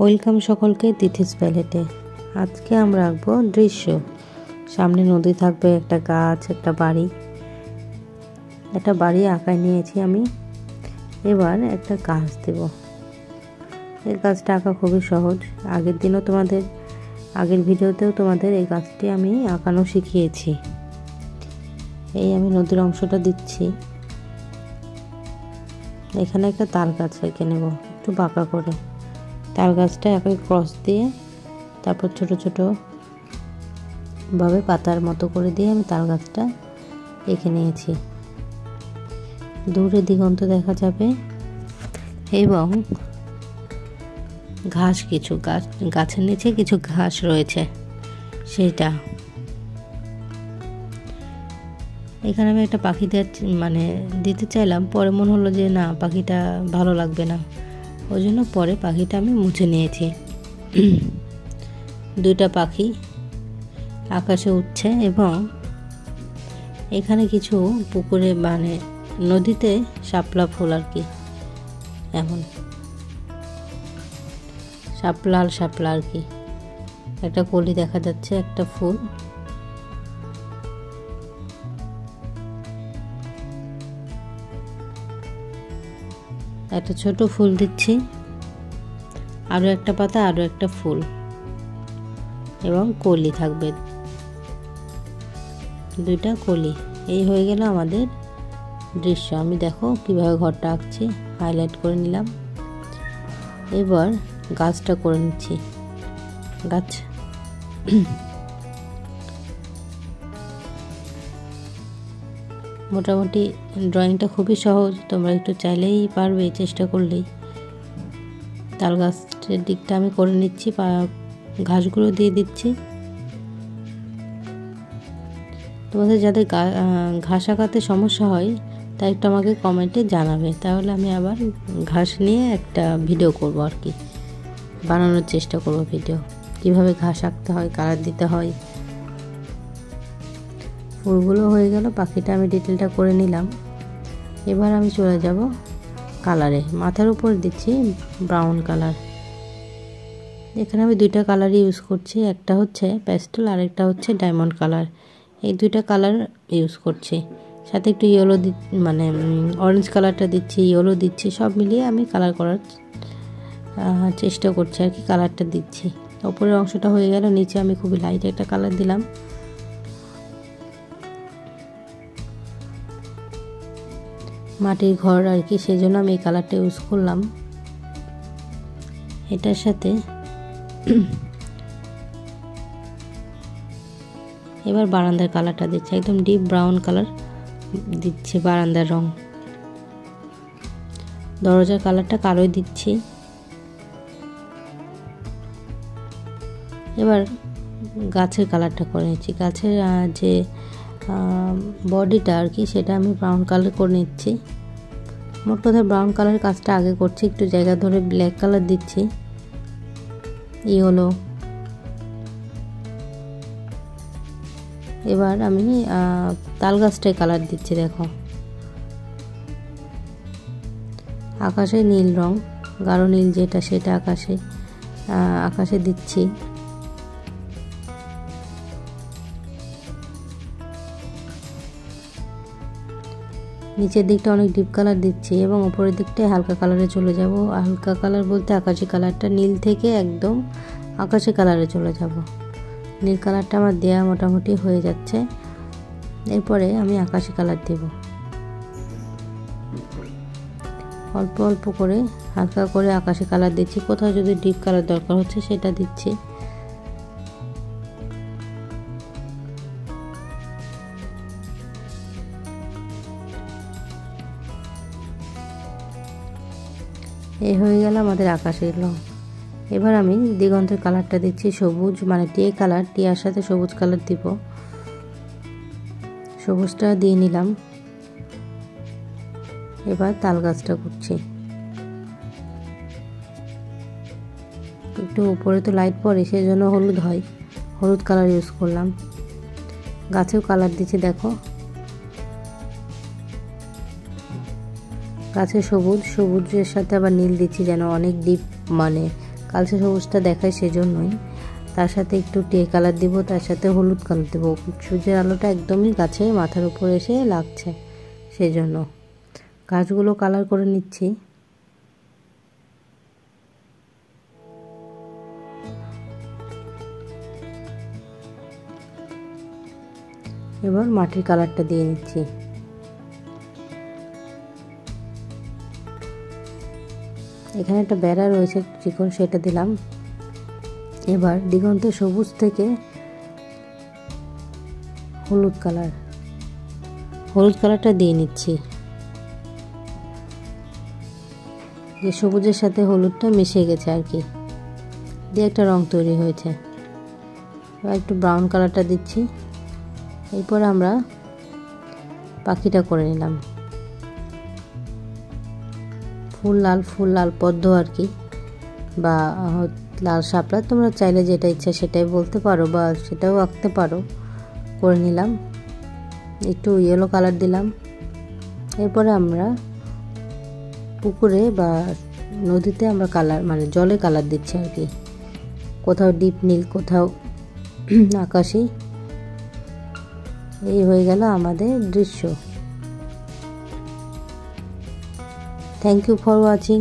Welcome সকলকে তিথিস প্যালেটে। আজকে আমরা আঁকবো দৃশ্য। সামনে নদী থাকবে, একটা গাছ, একটা বাড়ি আঁকায় নিয়েছি আমি। এবার একটা গাছ দেব। এই গাছটা আঁকা খুবই সহজ। আগের ভিডিওতেও তোমাদের এই গাছটি আমি আঁকানো শিখিয়েছি। এই আমি নদীর অংশটা দিচ্ছি। এখানে একটা তাল গাছ এঁকে নেব একটু বাঁকা করে। তাল গাছটা একে ক্রস দিয়ে তারপর ছোট ছোট ভাবে পাতার মতো করে দিয়ে আমি তাল গাছটা এঁকে নিয়েছি। দূরে দিগন্ত দেখা যাবে এবং গাছের নিচে কিছু ঘাস রয়েছে, সেটা এখানে আমি একটা পাখি দিতে চাইলাম, পরে মনে হলো যে না, পাখিটা ভালো লাগবে না, ওই জন্য পরে পাখিটা আমি মুছে নিয়েছি। দুইটা পাখি আকাশে উঠছে এবং এখানে কিছু পুকুরে নদীতে শাপলা ফুল আর কি, এমন শাপলা আর কি, একটা কলি দেখা যাচ্ছে, একটা ফুল। একটা ছোট ফুল দিচ্ছি, আরো একটা পাতা, আরো একটা ফুল এবং কলি থাকবে, দুইটা কলি। এই হয়ে গেল আমাদের দৃশ্য। আমি দেখো কিভাবে ঘরটা আঁকছি, হাইলাইট করে নিলাম। এবার গাছটা করে নিচ্ছি। গাছ মোটামুটি ড্রয়িংটা খুবই সহজ, তোমরা একটু চাইলেই পারবে, চেষ্টা করলেই। তাল গাছের দিকটা আমি করে নিচ্ছি, ঘাসগুলো দিয়ে দিচ্ছি। তোমাদের যাদের ঘাস আঁকাতে সমস্যা হয় তা একটু আমাকে কমেন্টে জানাবে, তাহলে আমি আবার ঘাস নিয়ে একটা ভিডিও করব আর কি, বানানোর চেষ্টা করব ভিডিও, কিভাবে ঘাস আঁকতে হয়, কালার দিতে হয়। ফুলগুলো হয়ে গেল, পাখিটা আমি ডিটেলটা করে নিলাম। এবার আমি চলে যাব কালারে। মাথার উপর দিচ্ছি ব্রাউন কালার। এখানে আমি দুইটা কালারই ইউজ করছি, একটা হচ্ছে প্যাস্টেল আর একটা হচ্ছে ডায়মন্ড কালার। এই দুইটা কালার ইউজ করছি, সাথে একটু ইয়েলো অরেঞ্জ কালারটা দিচ্ছি, ইয়েলো দিচ্ছি, সব মিলিয়ে আমি কালার করার চেষ্টা করছি আর কি, কালারটা দিচ্ছি। উপরের অংশটা হয়ে গেল, নিচে আমি খুবই লাইট একটা কালার দিলাম। মাটির ঘর আর কি, সেই জন্য আমি এই কালারটা ইউজ করলাম। এটার সাথে এবার বারান্দার কালারটা দিচ্ছি, একদম ডিপ ব্রাউন কালার দিচ্ছি, বারান্দার রং। দরজার কালারটা কালোই দিচ্ছি। এবার গাছের কালারটা করে নিচ্ছি। গাছের যে বডিটা আর কি, সেটা আমি ব্রাউন কালার করে নিচ্ছি। মোট কথা ব্রাউন কালারের কাজটা আগে করছি, একটু জায়গা ধরে ব্ল্যাক কালার দিচ্ছি, ইয়েলো। এবার আমি তাল গাছটায় কালার দিচ্ছি। দেখো আকাশে নীল রং, গাঢ় নীল যেটা, সেটা আকাশে দিচ্ছি। নিচের দিকটা অনেক ডিপ কালার দিচ্ছি এবং উপরের দিকটায় হালকা কালারে চলে যাব। হালকা কালার বলতে আকাশি কালারটা, নীল থেকে একদম আকাশি কালারে চলে যাব। নীল কালারটা আমার দেয়া মোটামুটি হয়ে যাচ্ছে। এরপরে আমি আকাশি কালার দেব, অল্প অল্প করে হালকা করে আকাশি কালার দিচ্ছি। কোথাও যদি ডিপ কালার দরকার হচ্ছে সেটা দিচ্ছি। এই হয়ে গেল আমাদের আকাশের রং। এবার আমি দিগন্তের কালারটা দিচ্ছি সবুজ, টিয়ে কালার, টিয়ার সাথে সবুজ কালার দিব। সবুজটা দিয়ে নিলাম। এবার তাল গাছটা করছি। একটু উপরে তো লাইট পড়ে, সেজন্য হলুদ কালার ইউজ করলাম। গাছেও কালার দিচ্ছি, দেখো গাছে সবুজের সাথে আবার নীল দিচ্ছি, যেন অনেক ডিপ কালচে সবুজটা দেখায় সেজন্যই। তার সাথে একটু টিয়ে কালার দিব, তার সাথে হলুদ কালার দেবো। সূর্যের আলোটা একদমই গাছে মাথার উপর এসে লাগছে, সেজন্য গাছগুলো কালার করে নিচ্ছি। এবার মাটির কালারটা দিয়ে নিচ্ছি। এখানে একটা বেড়া রয়েছে চিকন, সেটা দিলাম। এবার দিগন্তে সবুজ থেকে হলুদ কালারটা দিয়ে নিচ্ছি। যে সবুজের সাথে হলুদটা মিশে গেছে আর কি, দিয়ে একটা রং তৈরি হয়েছে। এবার একটু ব্রাউন কালারটা দিচ্ছি। এরপর আমরা পাখিটা করে নিলাম। ফুল লাল পদ্ম আর কি, বা লাল শাপলা, তোমরা চাইলে যেটা ইচ্ছা সেটাই বলতে পারো বা সেটাও আঁকতে পারো। করে নিলাম, একটু ইয়েলো কালার দিলাম। এরপরে আমরা পুকুরে বা নদীতে আমরা কালার মানে জলে কালার দিচ্ছি আর কি, কোথাও ডিপ নীল, কোথাও আকাশি। এই হয়ে গেল আমাদের দৃশ্য। Thank you for watching.